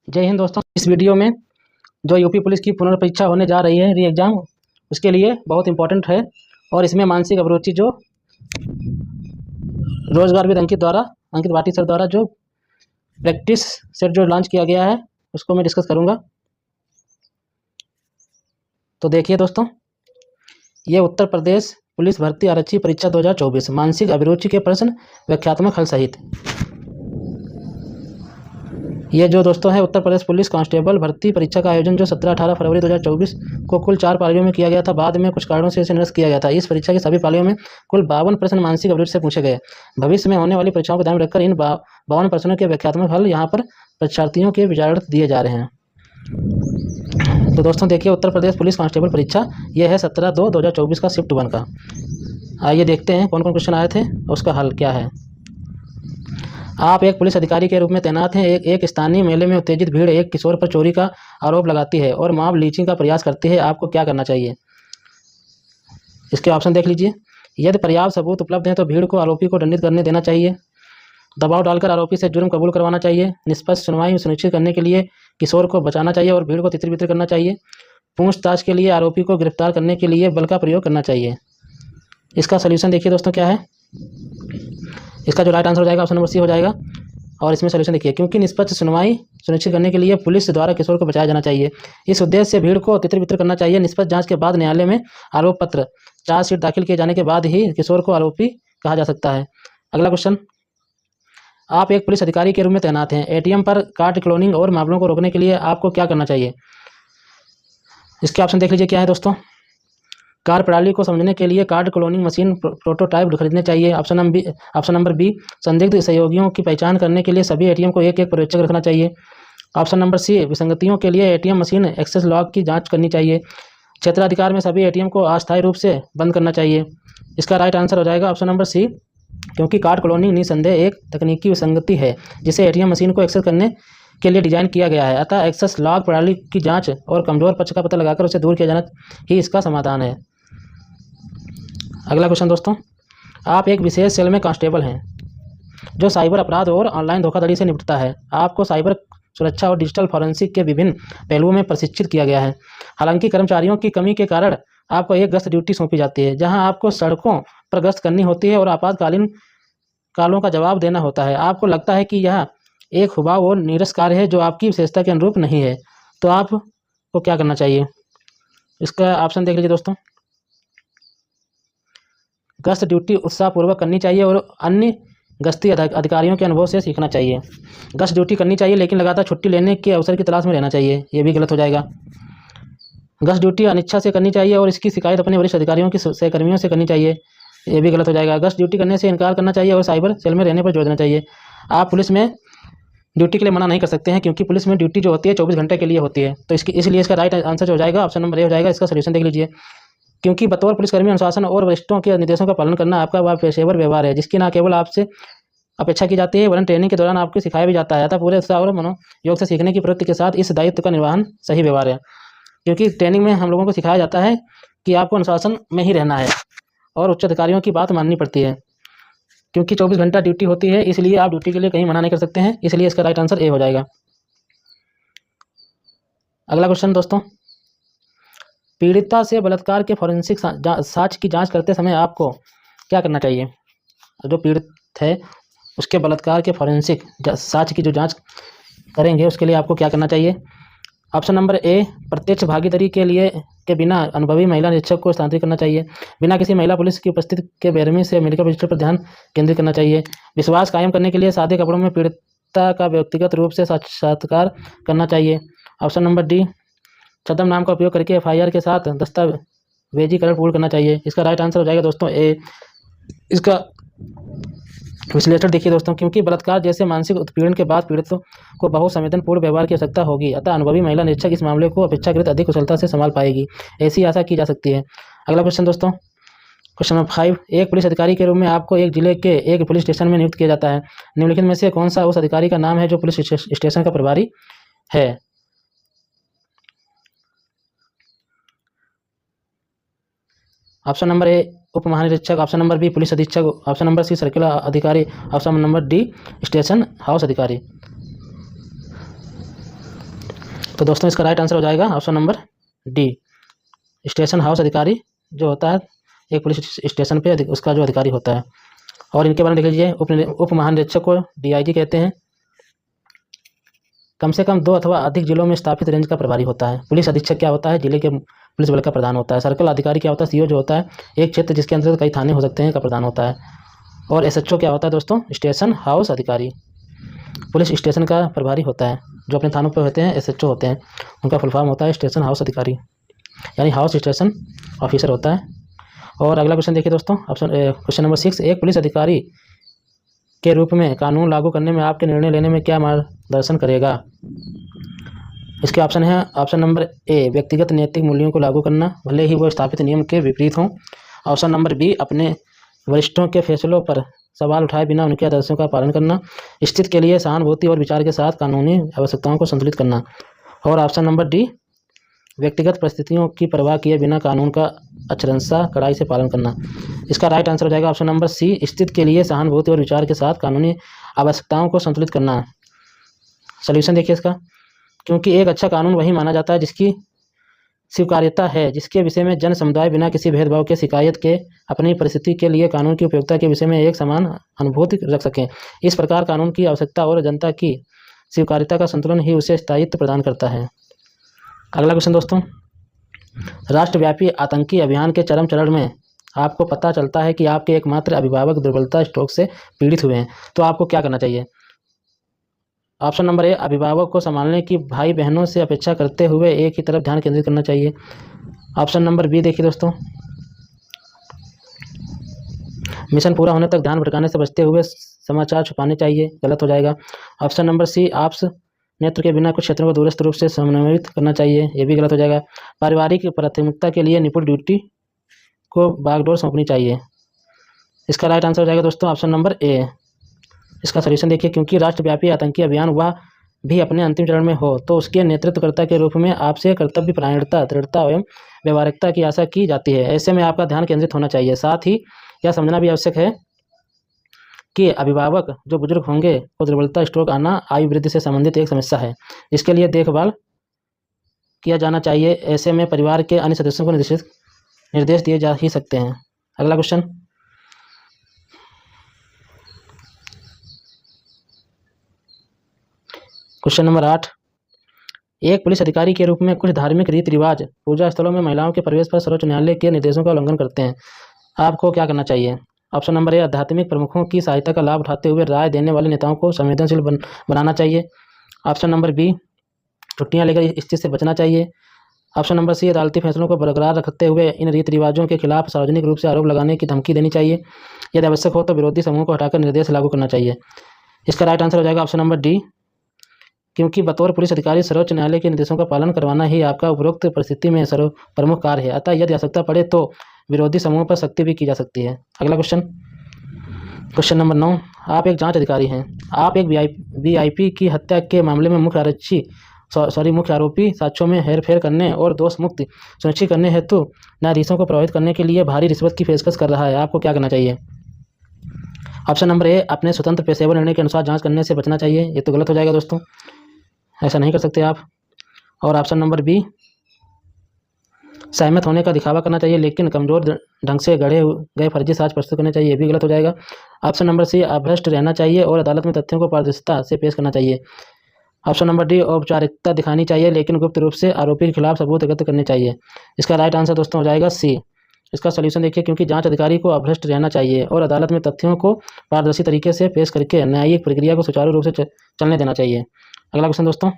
जय हिंद दोस्तों। इस वीडियो में जो यूपी पुलिस की पुनर्परीक्षा होने जा रही है, री एग्ज़ाम, उसके लिए बहुत इंपॉर्टेंट है। और इसमें मानसिक अभिरुचि जो रोजगारविद अंकित भाटी सर द्वारा जो प्रैक्टिस सेट जो लॉन्च किया गया है, उसको मैं डिस्कस करूँगा। तो देखिए दोस्तों, ये उत्तर प्रदेश पुलिस भर्ती आरक्षी परीक्षा 2024 मानसिक अभिरुचि के प्रश्न व्याख्यात्मक हल सहित, ये जो दोस्तों है उत्तर प्रदेश पुलिस कांस्टेबल भर्ती परीक्षा का आयोजन जो 17-18 फरवरी 2024 को कुल 4 पालियों में किया गया था। बाद में कुछ कारणों से इसे निरस्त किया गया था। इस परीक्षा की सभी पालियों में कुल 52 प्रश्न मानसिक अभिरुचि से पूछे गए। भविष्य में होने वाली परीक्षाओं को ध्यान में रखकर इन 52 प्रश्नों के व्याख्यात्मक हल यहाँ पर परीक्षार्थियों के विचारार्थ दिए जा रहे हैं। तो दोस्तों देखिए, उत्तर प्रदेश पुलिस कांस्टेबल परीक्षा यह है 17/2/2024 का शिफ्ट 1 का। आइए देखते हैं कौन कौन क्वेश्चन आए थे और उसका हल क्या है। आप एक पुलिस अधिकारी के रूप में तैनात हैं। एक स्थानीय मेले में उत्तेजित भीड़ एक किशोर पर चोरी का आरोप लगाती है और मॉब लिंचिंग का प्रयास करती है। आपको क्या करना चाहिए? इसके ऑप्शन देख लीजिए। यदि पर्याप्त सबूत उपलब्ध हैं तो भीड़ को आरोपी को दंडित करने देना चाहिए। दबाव डालकर आरोपी से जुर्म कबूल करवाना चाहिए। निष्पक्ष सुनवाई सुनिश्चित करने के लिए किशोर को बचाना चाहिए और भीड़ को तितर बितर करना चाहिए। पूछताछ के लिए आरोपी को गिरफ्तार करने के लिए बल का प्रयोग करना चाहिए। इसका सोल्यूशन देखिए दोस्तों क्या है। इसका जो राइट आंसर हो जाएगा ऑप्शन नंबर सी हो जाएगा। और इसमें सोल्यूशन देखिए, क्योंकि निष्पक्ष सुनवाई सुनिश्चित करने के लिए पुलिस द्वारा किशोर को बचाया जाना चाहिए। इस उद्देश्य से भीड़ को तितर बितर करना चाहिए। निष्पक्ष जांच के बाद न्यायालय में आरोप पत्र चार्जशीट दाखिल किए जाने के बाद ही किशोर को आरोपी कहा जा सकता है। अगला क्वेश्चन, आप एक पुलिस अधिकारी के रूप में तैनात हैं। एटीएम पर कार्ड क्लोनिंग और मामलों को रोकने के लिए आपको क्या करना चाहिए? इसके ऑप्शन देख लीजिए क्या है दोस्तों। कार्य प्रणाली को समझने के लिए कार्ड क्लोनिंग मशीन प्रोटोटाइप खरीदने चाहिए। ऑप्शन नंबर बी, संदिग्ध सहयोगियों की पहचान करने के लिए सभी एटीएम को एक पर्यवेक्षक रखना चाहिए। ऑप्शन नंबर सी, विसंगतियों के लिए एटीएम मशीन एक्सेस लॉग की जांच करनी चाहिए। क्षेत्राधिकार में सभी एटीएम को अस्थायी रूप से बंद करना चाहिए। इसका राइट आंसर हो जाएगा ऑप्शन नंबर सी, क्योंकि कार्ड क्लोनिंग निसंदेह एक तकनीकी विसंगति है जिसे एटीएम मशीन को एक्सेस करने के लिए डिजाइन किया गया है। अतः एक्सेस लॉग प्रणाली की जांच और कमजोर पक्ष का पता लगाकर उसे दूर किया जाना ही इसका समाधान है। अगला क्वेश्चन दोस्तों, आप एक विशेष सेल में कांस्टेबल हैं जो साइबर अपराध और ऑनलाइन धोखाधड़ी से निपटता है। आपको साइबर सुरक्षा और डिजिटल फॉरेंसिक के विभिन्न पहलुओं में प्रशिक्षित किया गया है। हालांकि कर्मचारियों की कमी के कारण आपको एक गश्त ड्यूटी सौंपी जाती है जहां आपको सड़कों पर गश्त करनी होती है और आपातकालीन कालों का जवाब देना होता है। आपको लगता है कि यह एक हुबहू और नीरस कार्य है जो आपकी विशेषता के अनुरूप नहीं है, तो आपको क्या करना चाहिए? इसका ऑप्शन देख लीजिए दोस्तों। गश्त ड्यूटी उत्साहपूर्वक करनी चाहिए और अन्य गश्ती अधिकारियों के अनुभव से सीखना चाहिए। गश्त ड्यूटी करनी चाहिए लेकिन लगातार छुट्टी लेने के अवसर की तलाश में रहना चाहिए, ये भी गलत हो जाएगा। गश्त ड्यूटी अनिच्छा से करनी चाहिए और इसकी शिकायत अपने वरिष्ठ अधिकारियों की सहकर्मियों से करनी चाहिए, ये भी गलत हो जाएगा। गश्त ड्यूटी करने से इनकार करना चाहिए और साइबर सेल में रहने पर जोर देना चाहिए। आप पुलिस में ड्यूटी के लिए मना नहीं कर सकते हैं क्योंकि पुलिस में ड्यूटी जो होती है 24 घंटे के लिए होती है। तो इसलिए इसका राइट आंसर जो हो जाएगा ऑप्शन नंबर ए हो जाएगा। इसका सोल्यूशन देख लीजिए, क्योंकि बतौर पुलिसकर्मी अनुशासन और वरिष्ठों के निर्देशों का पालन करना आपका वह पेशेवर व्यवहार है जिसकी न केवल आपसे अपेक्षा की जाती है वरन ट्रेनिंग के दौरान आपको सिखाया भी जाता है। अतः पूरे उत्साह और मनोयोग से सीखने की प्रवृत्ति के साथ इस दायित्व का निर्वहन सही व्यवहार है। क्योंकि ट्रेनिंग में हम लोगों को सिखाया जाता है कि आपको अनुशासन में ही रहना है और उच्च अधिकारियों की बात माननी पड़ती है। क्योंकि 24 घंटा ड्यूटी होती है इसलिए आप ड्यूटी के लिए कहीं मना नहीं कर सकते हैं, इसलिए इसका राइट आंसर ए हो जाएगा। अगला क्वेश्चन दोस्तों, पीड़िता से बलात्कार के फॉरेंसिक साक्ष्य की जांच करते समय आपको क्या करना चाहिए? जो पीड़ित है उसके बलात्कार के फॉरेंसिक साक्ष्य की जो जांच करेंगे उसके लिए आपको क्या करना चाहिए? ऑप्शन नंबर ए, प्रत्यक्ष भागीदारी के बिना अनुभवी महिला निरीक्षक को स्थानांतरित करना चाहिए। बिना किसी महिला पुलिस की उपस्थिति के बेरहमी से मेडिकल रजिस्टर पर ध्यान केंद्रित करना चाहिए। विश्वास कायम करने के लिए सादे कपड़ों में पीड़िता का व्यक्तिगत रूप से साक्षात्कार करना चाहिए। ऑप्शन नंबर डी, छद्म नाम का उपयोग करके एफआईआर के साथ दस्तावेजीकरण पूर्ण करना चाहिए। इसका राइट आंसर हो जाएगा दोस्तों ए। इसका विश्लेषण देखिए दोस्तों, क्योंकि बलात्कार जैसे मानसिक उत्पीड़न के बाद पीड़ितों को बहुत संवेदनपूर्ण व्यवहार की आवश्यकता होगी, अतः अनुभवी महिला निरीक्षक इस मामले को अपेक्षाकृत अधिक कुशलता से संभाल पाएगी, ऐसी आशा की जा सकती है। अगला क्वेश्चन दोस्तों, क्वेश्चन नंबर 5, एक पुलिस अधिकारी के रूप में आपको एक जिले के एक पुलिस स्टेशन में नियुक्त किया जाता है। निम्नलिखित में से कौन सा उस अधिकारी का नाम है जो पुलिस स्टेशन का प्रभारी है? ऑप्शन नंबर ए, उप महानिरीक्षक। ऑप्शन नंबर बी, पुलिस अधीक्षक। ऑप्शन नंबर सी, सर्किल अधिकारी। Option number D, station house अधिकारी। तो दोस्तों इसका राइट आंसर हो जाएगा option number D, station house अधिकारी जो होता है एक पुलिस स्टेशन पे उसका जो अधिकारी होता है। और इनके बारे में देख लीजिए, उप महानिरीक्षक को डीआईजी कहते हैं। कम से कम 2 अथवा अधिक जिलों में स्थापित रेंज का प्रभारी होता है। पुलिस अधीक्षक क्या होता है, जिले के पुलिस बल का प्रधान होता है। सर्कल अधिकारी क्या होता है, सीओ जो होता है एक क्षेत्र जिसके अंतर्गत कई थाने हो सकते हैं का प्रधान होता है। और एसएचओ क्या होता है दोस्तों, स्टेशन हाउस अधिकारी। पुलिस स्टेशन का प्रभारी होता है, जो अपने थानों पर होते हैं एसएचओ होते हैं, उनका फुल फॉर्म होता है स्टेशन हाउस अधिकारी, यानी हाउस स्टेशन ऑफिसर होता है। और अगला क्वेश्चन देखिए दोस्तों, क्वेश्चन नंबर 6, एक पुलिस अधिकारी के रूप में कानून लागू करने में आपके निर्णय लेने में क्या मार्गदर्शन करेगा। इसके ऑप्शन है, ऑप्शन नंबर ए, व्यक्तिगत नैतिक मूल्यों को लागू करना भले ही वो स्थापित नियम के विपरीत हों। ऑप्शन नंबर बी, अपने वरिष्ठों के फैसलों पर सवाल उठाए बिना उनके आदर्शों का पालन करना। स्थिति के लिए सहानुभूति और विचार के साथ कानूनी आवश्यकताओं को संतुलित करना। और ऑप्शन नंबर डी, व्यक्तिगत परिस्थितियों की परवाह किए बिना कानून का अक्षरशः कड़ाई से पालन करना। इसका राइट आंसर हो जाएगा ऑप्शन नंबर सी, स्थिति के लिए सहानुभूति और विचार के साथ कानूनी आवश्यकताओं को संतुलित करना। सोल्यूशन देखिए इसका, क्योंकि एक अच्छा कानून वही माना जाता है जिसकी स्वीकार्यता है, जिसके विषय में जन समुदाय बिना किसी भेदभाव के शिकायत के अपनी परिस्थिति के लिए कानून की उपयोगिता के विषय में एक समान अनुभूति रख सकें। इस प्रकार कानून की आवश्यकता और जनता की स्वीकार्यता का संतुलन ही उसे स्थायित्व प्रदान करता है। अगला क्वेश्चन दोस्तों, राष्ट्रव्यापी आतंकी अभियान के चरम चरण में आपको पता चलता है कि आपके एकमात्र अभिभावक दुर्बलता स्ट्रोक से पीड़ित हुए हैं, तो आपको क्या करना चाहिए। ऑप्शन नंबर ए, अभिभावक को संभालने की भाई बहनों से अपेक्षा करते हुए एक ही तरफ ध्यान केंद्रित करना चाहिए। ऑप्शन नंबर बी देखिए दोस्तों, मिशन पूरा होने तक ध्यान भटकाने से बचते हुए समाचार छुपाने चाहिए, गलत हो जाएगा। ऑप्शन नंबर सी, आपस नेत्र के बिना कुछ क्षेत्रों को दूरस्थ रूप से समन्वित करना चाहिए, ये भी गलत हो जाएगा। पारिवारिक प्राथमिकता के लिए निपुण ड्यूटी को बागडोर सौंपनी चाहिए। इसका राइट आंसर हो जाएगा दोस्तों ऑप्शन नंबर ए। इसका सॉल्यूशन देखिए, क्योंकि राष्ट्रव्यापी आतंकी अभियान वह भी अपने अंतिम चरण में हो तो उसके नेतृत्वकर्ता के रूप में आपसे कर्तव्य परायणता, दृढ़ता एवं व्यवहारिकता की आशा की जाती है। ऐसे में आपका ध्यान केंद्रित होना चाहिए। साथ ही यह समझना भी आवश्यक है कि अभिभावक जो बुजुर्ग होंगे को दुर्बलता स्ट्रोक आना आयु वृद्धि से संबंधित एक समस्या है, इसके लिए देखभाल किया जाना चाहिए। ऐसे में परिवार के अन्य सदस्यों को निर्देश दिए जा ही सकते हैं। अगला क्वेश्चन, क्वेश्चन नंबर 8, एक पुलिस अधिकारी के रूप में कुछ धार्मिक रीति रिवाज पूजा स्थलों में महिलाओं के प्रवेश पर सर्वोच्च न्यायालय के निर्देशों का उल्लंघन करते हैं, आपको क्या करना चाहिए। ऑप्शन नंबर ए, आध्यात्मिक प्रमुखों की सहायता का लाभ उठाते हुए राय देने वाले नेताओं को संवेदनशील बनाना चाहिए। ऑप्शन नंबर बी, छुट्टियां लेकर इस स्थिति से बचना चाहिए। ऑप्शन नंबर सी, अदालती फैसलों को बरकरार रखते हुए इन रीति रिवाजों के खिलाफ सार्वजनिक रूप से आरोप लगाने की धमकी देनी चाहिए। यदि आवश्यक हो तो विरोधी समूह को हटाकर निर्देश लागू करना चाहिए। इसका राइट आंसर हो जाएगा ऑप्शन नंबर डी, क्योंकि बतौर पुलिस अधिकारी सर्वोच्च न्यायालय के निर्देशों का पालन करवाना ही आपका उपरोक्त परिस्थिति में सर्व प्रमुख कार्य है। अतः यदि आवश्यकता पड़े तो विरोधी समूह पर सख्ती भी की जा सकती है। अगला क्वेश्चन, क्वेश्चन नंबर 9, आप एक जांच अधिकारी हैं। आप एक वीआईपी की हत्या के मामले में मुख्य आरोपी साक्ष्यों में हेरफेर करने और दोष मुक्ति सुनिश्चित करने हेतु न्यायाधीशों को प्रभावित करने के लिए भारी रिश्वत की पेशकश कर रहा है, आपको क्या करना चाहिए। ऑप्शन नंबर ए, अपने स्वतंत्र पेशेवर निर्णय के अनुसार जांच करने से बचना चाहिए, ये तो गलत हो जाएगा दोस्तों, ऐसा नहीं कर सकते आप। और ऑप्शन नंबर बी, सहमत होने का दिखावा करना चाहिए लेकिन कमजोर ढंग से गढ़े गए फर्जी साक्ष्य प्रस्तुत करने चाहिए, ये भी गलत हो जाएगा। ऑप्शन नंबर सी, अभ्रष्ट रहना चाहिए और अदालत में तथ्यों को पारदर्शिता से पेश करना चाहिए। ऑप्शन नंबर डी, औपचारिकता दिखानी चाहिए लेकिन गुप्त रूप से आरोपी के खिलाफ सबूत एकत्र करने चाहिए। इसका राइट आंसर दोस्तों हो जाएगा सी। इसका सॉल्यूशन देखिए, क्योंकि जांच अधिकारी को अभ्रष्ट रहना चाहिए और अदालत में तथ्यों को पारदर्शी तरीके से पेश करके न्यायिक प्रक्रिया को सुचारू रूप से चलने देना चाहिए। अगला क्वेश्चन दोस्तों,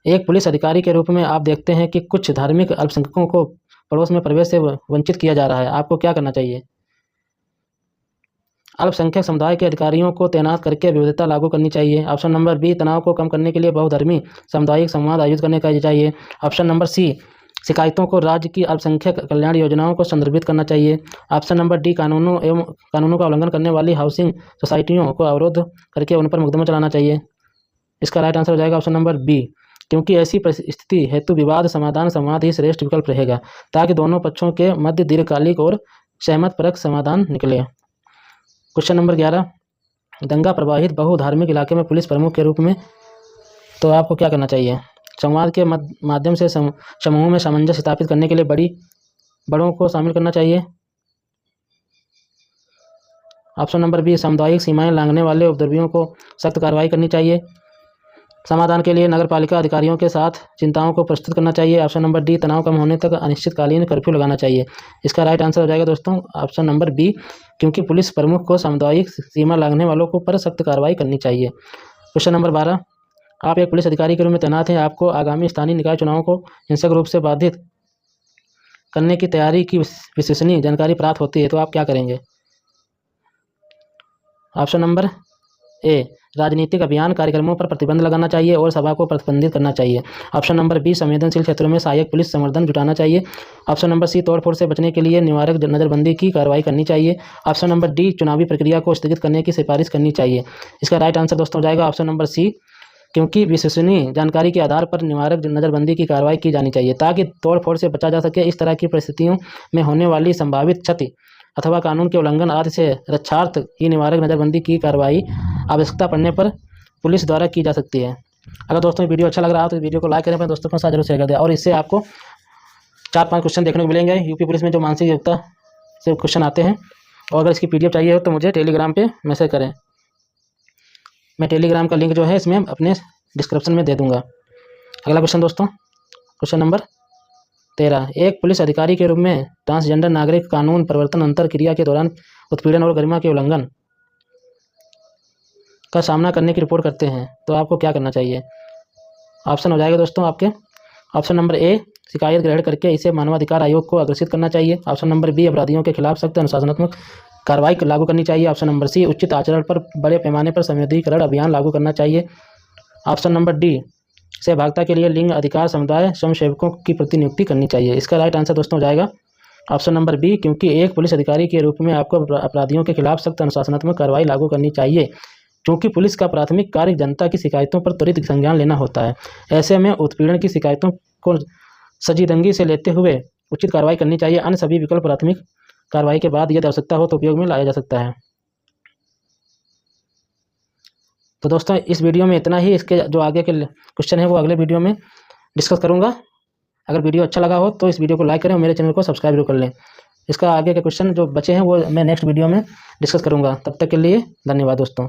एक पुलिस अधिकारी के रूप में आप देखते हैं कि कुछ धार्मिक अल्पसंख्यकों को पड़ोस में प्रवेश से वंचित किया जा रहा है, आपको क्या करना चाहिए। अल्पसंख्यक समुदाय के अधिकारियों को तैनात करके विविधता लागू करनी चाहिए। ऑप्शन नंबर बी, तनाव को कम करने के लिए बहुधर्मी सामुदायिक संवाद आयोजित करने का चाहिए। ऑप्शन नंबर सी, शिकायतों को राज्य की अल्पसंख्यक कल्याण योजनाओं को संदर्भित करना चाहिए। ऑप्शन नंबर डी, कानूनों का उल्लंघन करने वाली हाउसिंग सोसाइटियों को अवरोध करके उन पर मुकदमा चलाना चाहिए। इसका राइट आंसर हो जाएगा ऑप्शन नंबर बी, क्योंकि ऐसी परिस्थिति हेतु विवाद समाधान संवाद ही श्रेष्ठ विकल्प रहेगा ताकि दोनों पक्षों के मध्य दीर्घकालिक और सहमत परक समाधान निकले। क्वेश्चन नंबर 11, दंगा प्रभावित बहुधार्मिक इलाके में पुलिस प्रमुख के रूप में तो आपको क्या करना चाहिए। संवाद के माध्यम से समूह में सामंजस्य स्थापित करने के लिए बड़ों को शामिल करना चाहिए। ऑप्शन नंबर बी, सामुदायिक सीमाएं लांघने वाले उपद्रवियों को सख्त कार्रवाई करनी चाहिए। समाधान के लिए नगरपालिका अधिकारियों के साथ चिंताओं को प्रस्तुत करना चाहिए। ऑप्शन नंबर डी, तनाव कम होने तक अनिश्चितकालीन कर्फ्यू लगाना चाहिए। इसका राइट आंसर हो जाएगा दोस्तों ऑप्शन नंबर बी, क्योंकि पुलिस प्रमुख को सामुदायिक सीमा लांघने वालों को पर सख्त कार्रवाई करनी चाहिए। क्वेश्चन नंबर 12, आप एक पुलिस अधिकारी के रूप में तैनात हैं। आपको आगामी स्थानीय निकाय चुनाव को हिंसक रूप से बाधित करने की तैयारी की विश्वसनीय जानकारी प्राप्त होती है, तो आप क्या करेंगे? ऑप्शन नंबर ए, राजनीतिक अभियान कार्यक्रमों पर प्रतिबंध लगाना चाहिए और सभा को प्रतिबंधित करना चाहिए। ऑप्शन नंबर बी, संवेदनशील क्षेत्रों में सहायक पुलिस संवर्धन जुटाना चाहिए। ऑप्शन नंबर सी, तोड़फोड़ से बचने के लिए निवारक नज़रबंदी की कार्रवाई करनी चाहिए। ऑप्शन नंबर डी, चुनावी प्रक्रिया को स्थगित करने की सिफारिश करनी चाहिए। इसका राइट आंसर दोस्तों हो जाएगा ऑप्शन नंबर सी, क्योंकि विश्वसनीय जानकारी के आधार पर निवारक नज़रबंदी की कार्रवाई की जानी चाहिए ताकि तोड़फोड़ से बचा जा सके। इस तरह की परिस्थितियों में होने वाली संभावित क्षति अथवा कानून के उल्लंघन आदि से रक्षार्थ ही निवारक नज़रबंदी की कार्रवाई आवश्यकता पड़ने पर पुलिस द्वारा की जा सकती है। अगर दोस्तों वीडियो अच्छा लग रहा हो तो वीडियो को लाइक करें, अपने दोस्तों के साथ जरूर शेयर कर दें। और इससे आपको 4-5 क्वेश्चन देखने को मिलेंगे यूपी पुलिस में जो मानसिक योग्यता से क्वेश्चन आते हैं। और अगर इसकी PDF चाहिए हो तो मुझे टेलीग्राम पे मैसेज करें। मैं टेलीग्राम का लिंक जो है इसमें अपने डिस्क्रिप्शन में दे दूँगा। अगला क्वेश्चन दोस्तों, क्वेश्चन नंबर 13, एक पुलिस अधिकारी के रूप में ट्रांसजेंडर नागरिक कानून प्रवर्तन अंतर क्रिया के दौरान उत्पीड़न और गरिमा के उल्लंघन का सामना करने की रिपोर्ट करते हैं, तो आपको क्या करना चाहिए? ऑप्शन हो जाएगा दोस्तों आपके ऑप्शन नंबर ए, शिकायत ग्रहण करके इसे मानवाधिकार आयोग को अग्रेसित करना चाहिए। ऑप्शन नंबर बी, अपराधियों के खिलाफ सख्त अनुशासनात्मक कार्रवाई लागू करनी चाहिए। ऑप्शन नंबर सी, उचित आचरण पर बड़े पैमाने पर संविधिकरण अभियान लागू करना चाहिए। ऑप्शन नंबर डी, सहभागिता के लिए लिंग अधिकार समुदाय स्वयंसेवकों की प्रतिनियुक्ति करनी चाहिए। इसका राइट आंसर दोस्तों हो जाएगा ऑप्शन नंबर बी, क्योंकि एक पुलिस अधिकारी के रूप में आपको अपराधियों के खिलाफ सख्त अनुशासनात्मक कार्रवाई लागू करनी चाहिए, क्योंकि पुलिस का प्राथमिक कार्य जनता की शिकायतों पर त्वरित संज्ञान लेना होता है। ऐसे में उत्पीड़न की शिकायतों को संजीदगी से लेते हुए उचित कार्रवाई करनी चाहिए। अन्य सभी विकल्प प्राथमिक कार्रवाई के बाद यदि आवश्यकता हो तो उपयोग में लाया जा सकता है। तो दोस्तों इस वीडियो में इतना ही। इसके जो आगे के क्वेश्चन है वो अगले वीडियो में डिस्कस करूँगा। अगर वीडियो अच्छा लगा हो तो इस वीडियो को लाइक करें और मेरे चैनल को सब्सक्राइब जरूर कर लें। इसका आगे के क्वेश्चन जो बचे हैं वो मैं नेक्स्ट वीडियो में डिस्कस करूँगा। तब तक के लिए धन्यवाद दोस्तों।